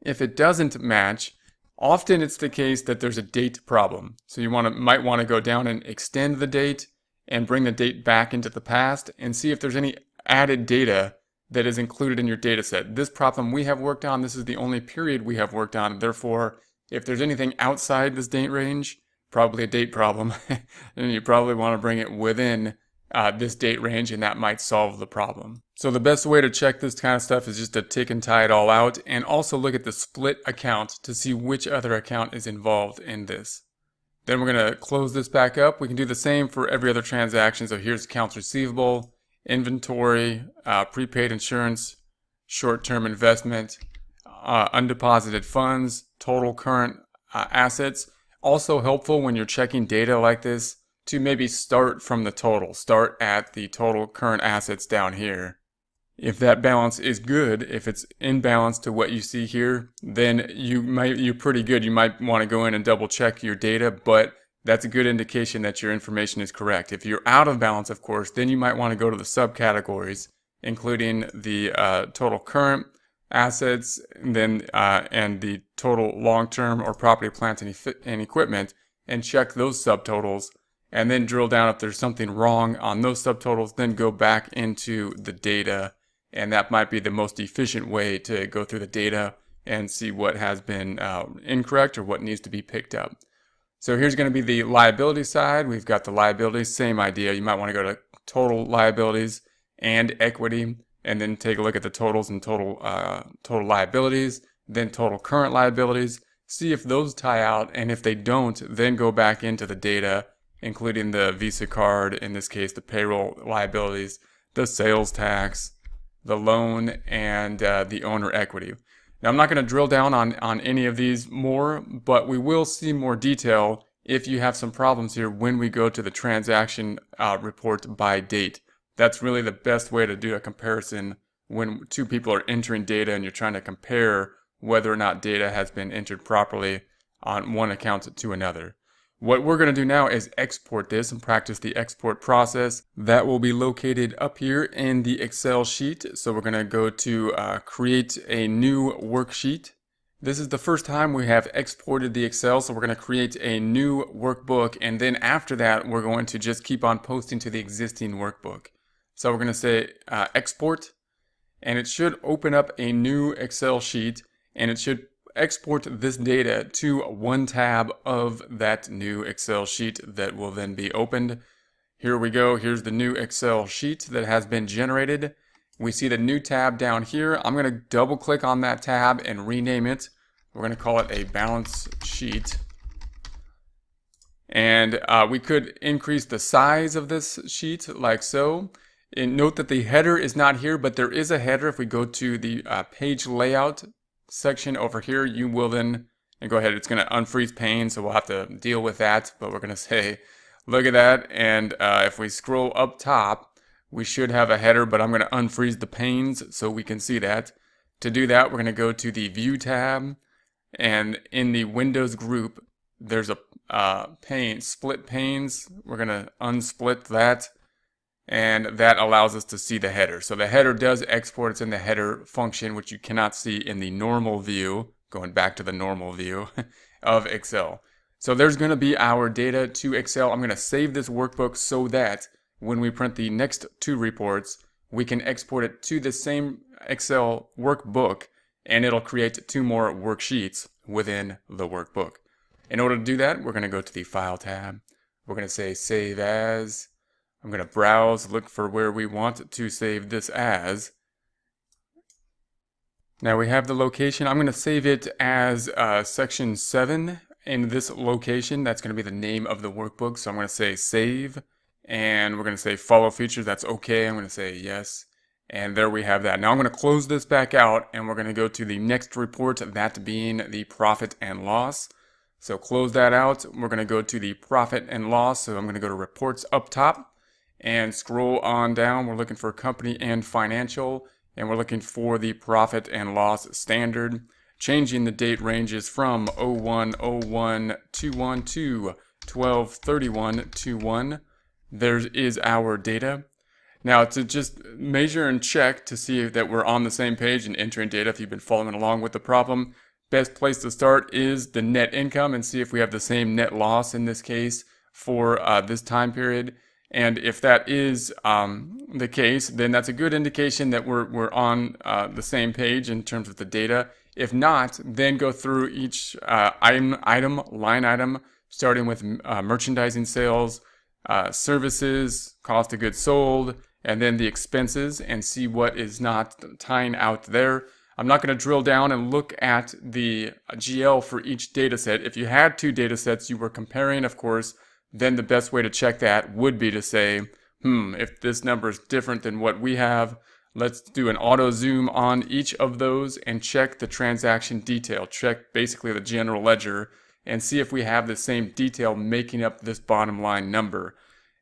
If it doesn't match, often it's the case that there's a date problem. So you might want to go down and extend the date and bring the date back into the past and see if there's any added data that is included in your data set. This problem we have worked on, this is the only period we have worked on. Therefore, if there's anything outside this date range, probably a date problem, and you probably want to bring it within this date range, and that might solve the problem. So the best way to check this kind of stuff is just to tick and tie it all out, and also look at the split account to see which other account is involved in this. Then we're going to close this back up. We can do the same for every other transaction. So here's accounts receivable, inventory, prepaid insurance, short-term investment, undeposited funds, total current assets. Also helpful when you're checking data like this to maybe start from the total. Start at the total current assets down here. If that balance is good, if it's in balance to what you see here, then you're pretty good. You might want to go in and double check your data, but that's a good indication that your information is correct. If you're out of balance, of course, then you might want to go to the subcategories, including the total current assets, and then and the total long-term or property, plant, and equipment, and check those subtotals, and then drill down if there's something wrong on those subtotals, then go back into the data, and that might be the most efficient way to go through the data and see what has been incorrect or what needs to be picked up. So here's going to be the liability side. We've got the liabilities, same idea. You might want to go to total liabilities and equity, and then take a look at the totals and total liabilities, then total current liabilities. See if those tie out, and if they don't, then go back into the data, including the Visa card, in this case the payroll liabilities, the sales tax, the loan, and the owner equity. Now I'm not going to drill down on any of these more, but we will see more detail if you have some problems here when we go to the transaction report by date. That's really the best way to do a comparison when two people are entering data and you're trying to compare whether or not data has been entered properly on one account to another. What we're going to do now is export this and practice the export process. That will be located up here in the Excel sheet. So we're going to go to create a new worksheet. This is the first time we have exported the Excel, so we're going to create a new workbook, and then after that we're going to just keep on posting to the existing workbook. So we're going to say export, and it should open up a new Excel sheet, and it should export this data to one tab of that new Excel sheet that will then be opened. Here we go. Here's the new Excel sheet that has been generated. We see the new tab down here. I'm going to double click on that tab and rename it. We're going to call it a balance sheet. And we could increase the size of this sheet like so. And note that the header is not here, but there is a header. If we go to the page layout section over here, you will then, and go ahead, it's going to unfreeze pane, so we'll have to deal with that, but we're going to say, look at that, and if we scroll up top, we should have a header, but I'm going to unfreeze the panes so we can see that. To do that, we're going to go to the View tab, and in the Windows group, there's a pane, Split Panes. We're going to unsplit that, and that allows us to see the header. So the header does export. It's in the header function, which you cannot see in the normal view, going back to the normal view of Excel. So there's going to be our data to Excel. I'm going to save this workbook so that when we print the next two reports, we can export it to the same Excel workbook, and it'll create two more worksheets within the workbook. In order to do that, we're going to go to the File tab. We're going to say Save As. I'm going to browse, look for where we want to save this as. Now we have the location. I'm going to save it as section 7 in this location. That's going to be the name of the workbook. So I'm going to say Save, and we're going to say Follow Features. That's okay. I'm going to say Yes. And there we have that. Now I'm going to close this back out, and we're going to go to the next report, that being the profit and loss. So close that out. We're going to go to the profit and loss. So I'm going to go to Reports up top and scroll on down. We're looking for company and financial, and we're looking for the profit and loss standard. Changing the date ranges from 01/01/21 to 12/31/21. There is our data. Now, to just measure and check to see that we're on the same page and entering data, if you've been following along with the problem, best place to start is the net income and see if we have the same net loss in this case for this time period. And if that is the case, then that's a good indication that we're on the same page in terms of the data. If not, then go through each line item, starting with merchandising sales, services, cost of goods sold, and then the expenses, and see what is not tying out there. I'm not going to drill down and look at the GL for each data set. If you had two data sets you were comparing, of course, then the best way to check that would be to say, if this number is different than what we have, let's do an auto zoom on each of those and check the transaction detail. Check basically the general ledger and see if we have the same detail making up this bottom line number.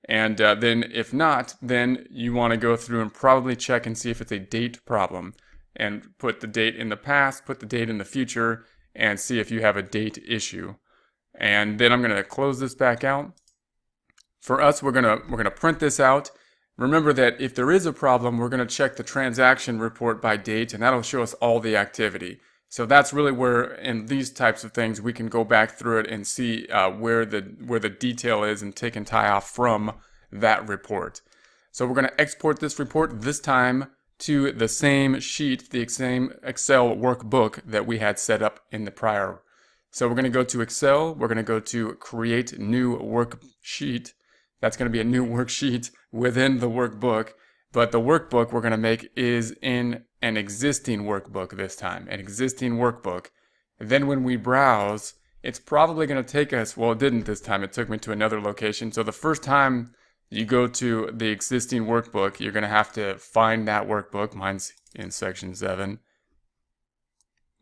And then if not, then you want to go through and probably check and see if it's a date problem and put the date in the past, put the date in the future, and see if you have a date issue. And then I'm going to close this back out. For us, we're going to print this out. Remember that if there is a problem, we're going to check the transaction report by date, and that'll show us all the activity. So that's really where, in these types of things, we can go back through it and see where the detail is and take and tie off from that report. So we're going to export this report this time to the same sheet, the same Excel workbook that we had set up in the prior. So we're going to go to Excel. We're going to go to Create New Worksheet. That's going to be a new worksheet within the workbook. But the workbook we're going to make is in an existing workbook this time, an existing workbook. Then when we browse, it's probably going to take us, well, it didn't this time, it took me to another location. So the first time you go to the existing workbook, you're going to have to find that workbook. Mine's in section 7.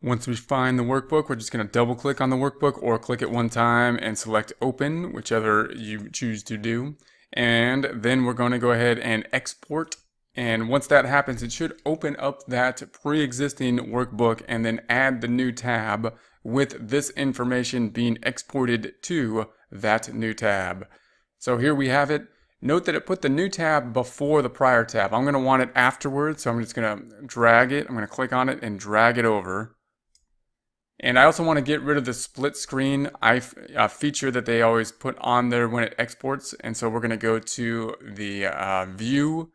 Once we find the workbook, we're just going to double click on the workbook or click it one time and select open, whichever you choose to do. And then we're going to go ahead and export. And once that happens, it should open up that pre-existing workbook and then add the new tab with this information being exported to that new tab. So here we have it. Note that it put the new tab before the prior tab. I'm going to want it afterwards, so I'm just going to drag it. I'm going to click on it and drag it over. And I also want to get rid of the split screen feature that they always put on there when it exports. And so we're going to go to the View,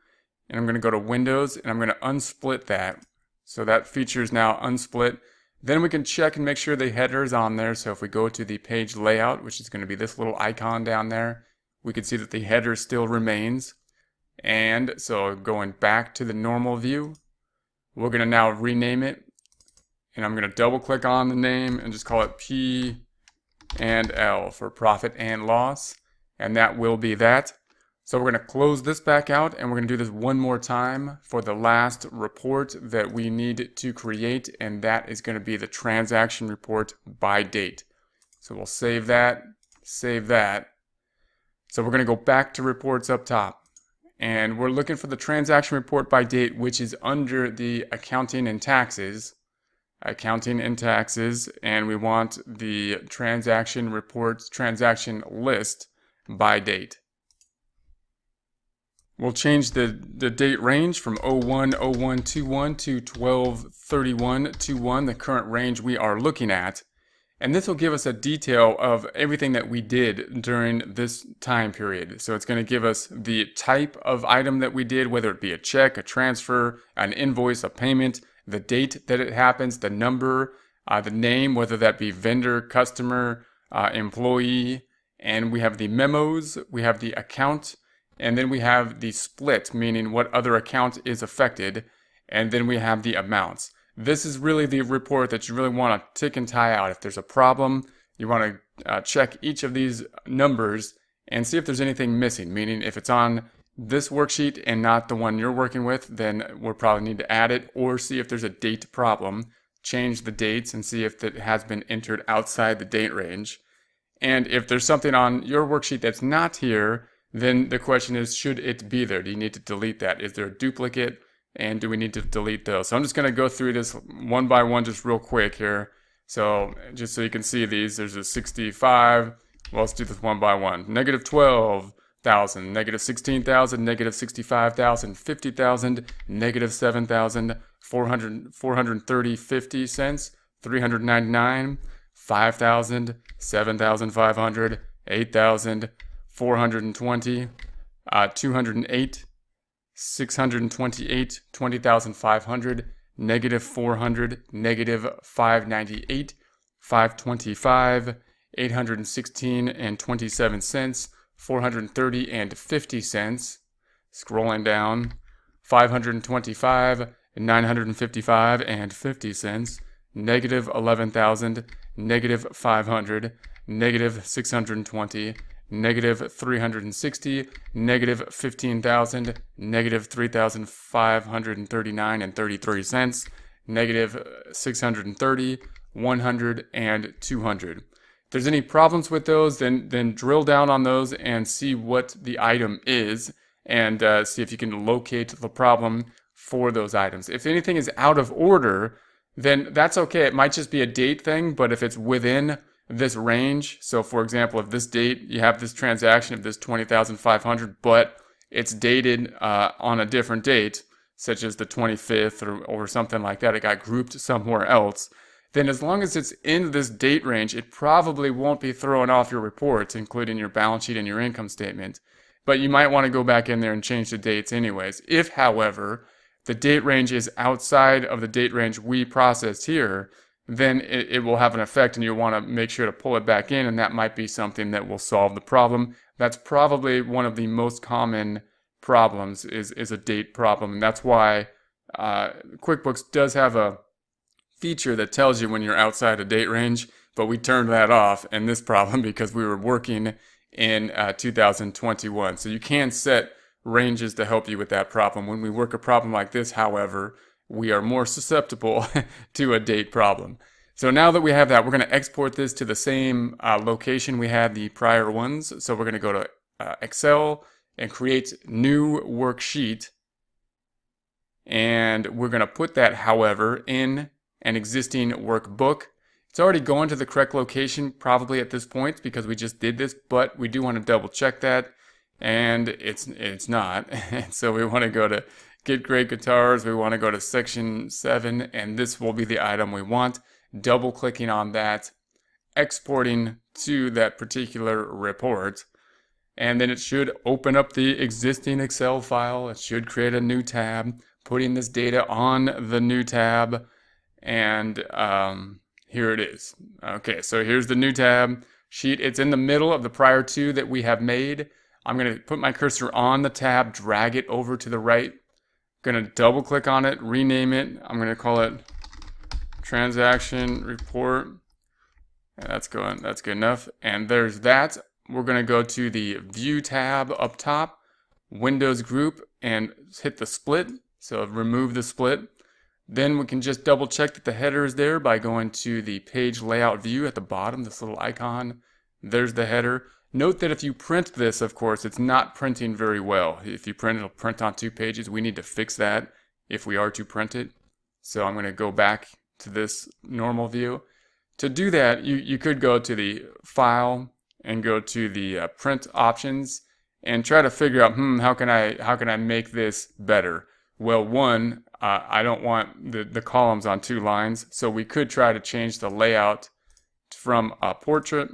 and I'm going to go to Windows, and I'm going to unsplit that. So that feature is now unsplit. Then we can check and make sure the header is on there. So if we go to the page layout, which is going to be this little icon down there, we can see that the header still remains. And so going back to the normal view, we're going to now rename it. And I'm going to double click on the name and just call it P and L for profit and loss. And that will be that. So we're going to close this back out, and we're going to do this one more time for the last report that we need to create, and that is going to be the transaction report by date. So we'll save that, save that. So we're going to go back to reports up top, and we're looking for the transaction report by date, which is under the accounting and taxes, and we want the transaction reports, transaction list by date. We'll change the date range from 01/01/21 to 12/31/21, the current range we are looking at. And this will give us a detail of everything that we did during this time period. So it's going to give us the type of item that we did, whether it be a check, a transfer, an invoice, a payment, the date that it happens, the number, the name, whether that be vendor, customer, employee, and we have the memos, we have the account, and then we have the split, meaning what other account is affected, and then we have the amounts. This is really the report that you really want to tick and tie out. If there's a problem, you want to check each of these numbers and see if there's anything missing, meaning if it's on this worksheet and not the one you're working with, then we'll probably need to add it, or see if there's a date problem, change the dates and see if it has been entered outside the date range. And if there's something on your worksheet that's not here, then the question is, should it be there? Do you need to delete that? Is there a duplicate? And do we need to delete those? So I'm just going to go through this one by one just real quick here. So just so you can see these, there's a 65. Well, let's do this one by one. -12, thousand, negative 16,000, negative 65,000, 50,000, negative 7,000, 430 50 cents, 399, 5,000, 7,500, 8,000, 420, 208, 628, 20,500, negative 400, negative 598, 525, 816 and 27 cents, 430 and 50 cents. Scrolling down, 525, 955 and 50 cents, negative 11,000, negative 500, negative 620, negative 360, negative 15,000, negative 3,539 and 33 cents, negative 630, 100 and 200. If there's any problems with those, then drill down on those and see what the item is, and see if you can locate the problem for those items. If anything is out of order, then that's okay. It might just be a date thing, but if it's within this range, so for example, if this date, you have this transaction of this 20,500, but it's dated on a different date, such as the 25th or something like that, it got grouped somewhere else, then as long as it's in this date range, it probably won't be throwing off your reports, including your balance sheet and your income statement. But you might want to go back in there and change the dates anyways. If, however, the date range is outside of the date range we processed here, then it will have an effect, and you'll want to make sure to pull it back in, and that might be something that will solve the problem. That's probably one of the most common problems is a date problem, and that's why QuickBooks does have a feature that tells you when you're outside a date range, but we turned that off in this problem because we were working in 2021. So you can set ranges to help you with that problem. When we work a problem like this, however, we are more susceptible to a date problem. So now that we have that, we're going to export this to the same location we had the prior ones. So we're going to go to Excel and create new worksheet. And we're going to put that, however, in an existing workbook. It's already going to the correct location probably at this point because we just did this, but we do want to double check that, and it's not. So we want to go to Get Great Guitars, we want to go to section 7, and this will be the item we want. Double clicking on that, exporting to that particular report, and then it should open up the existing Excel file. It should create a new tab, putting this data on the new tab, and here it is. Okay, so here's the new tab sheet. It's in the middle of the prior two that we have made. I'm going to put my cursor on the tab, drag it over to the right. Going to double click on it, rename it. I'm going to call it transaction report. Yeah, that's good enough. And there's that. We're going to go to the view tab up top, Windows group, and hit the split. So remove the split. Then we can just double check that the header is there by going to the page layout view at the bottom, this little icon. There's the header. Note that if you print this, of course, it's not printing very well. If you print, it'll print on 2 pages. We need to fix that if we are to print it. So I'm going to go back to this normal view. To do that, you could go to the File and go to the Print options and try to figure out, how can I make this better? Well, one, I don't want the columns on 2 lines, so we could try to change the layout from a portrait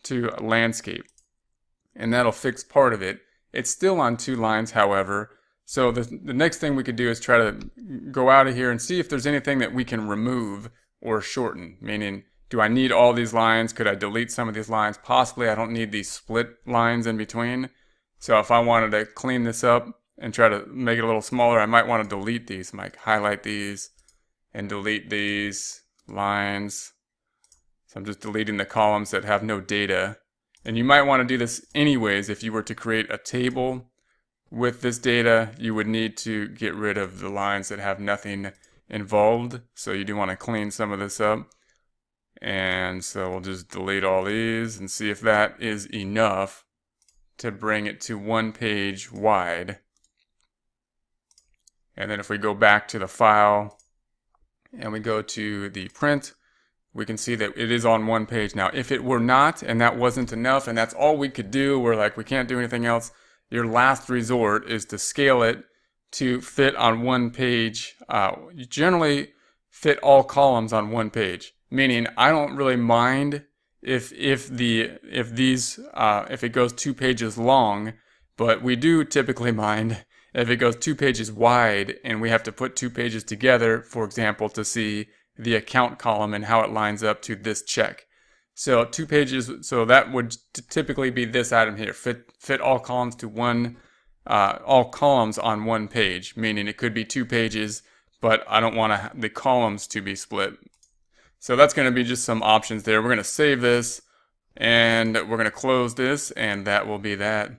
to a landscape, and that'll fix part of it. It's still on 2 lines, however, so the next thing we could do is try to go out of here and see if there's anything that we can remove or shorten, meaning, do I need all these lines? Could I delete some of these lines? Possibly I don't need these split lines in between, so if I wanted to clean this up and try to make it a little smaller, I might want to delete these. I might highlight these and delete these lines. So I'm just deleting the columns that have no data. And you might want to do this anyways. If you were to create a table with this data, you would need to get rid of the lines that have nothing involved. So you do want to clean some of this up. And so we'll just delete all these and see if that is enough to bring it to 1 page wide. And then if we go back to the file and we go to the print, we can see that it is on 1 page. Now, if it were not, and that wasn't enough, and that's all we could do, we're like, we can't do anything else, your last resort is to scale it to fit on one page. You generally fit all columns on one page, meaning I don't really mind if it goes 2 pages long, but we do typically mind if it goes 2 pages wide and we have to put 2 pages together, for example, to see the account column and how it lines up to this check. So 2 pages, so that would typically be this item here, fit all columns to all columns on one page, meaning it could be 2 pages, but I don't want the columns to be split. So that's going to be just some options there. We're going to save this and we're going to close this, and that will be that.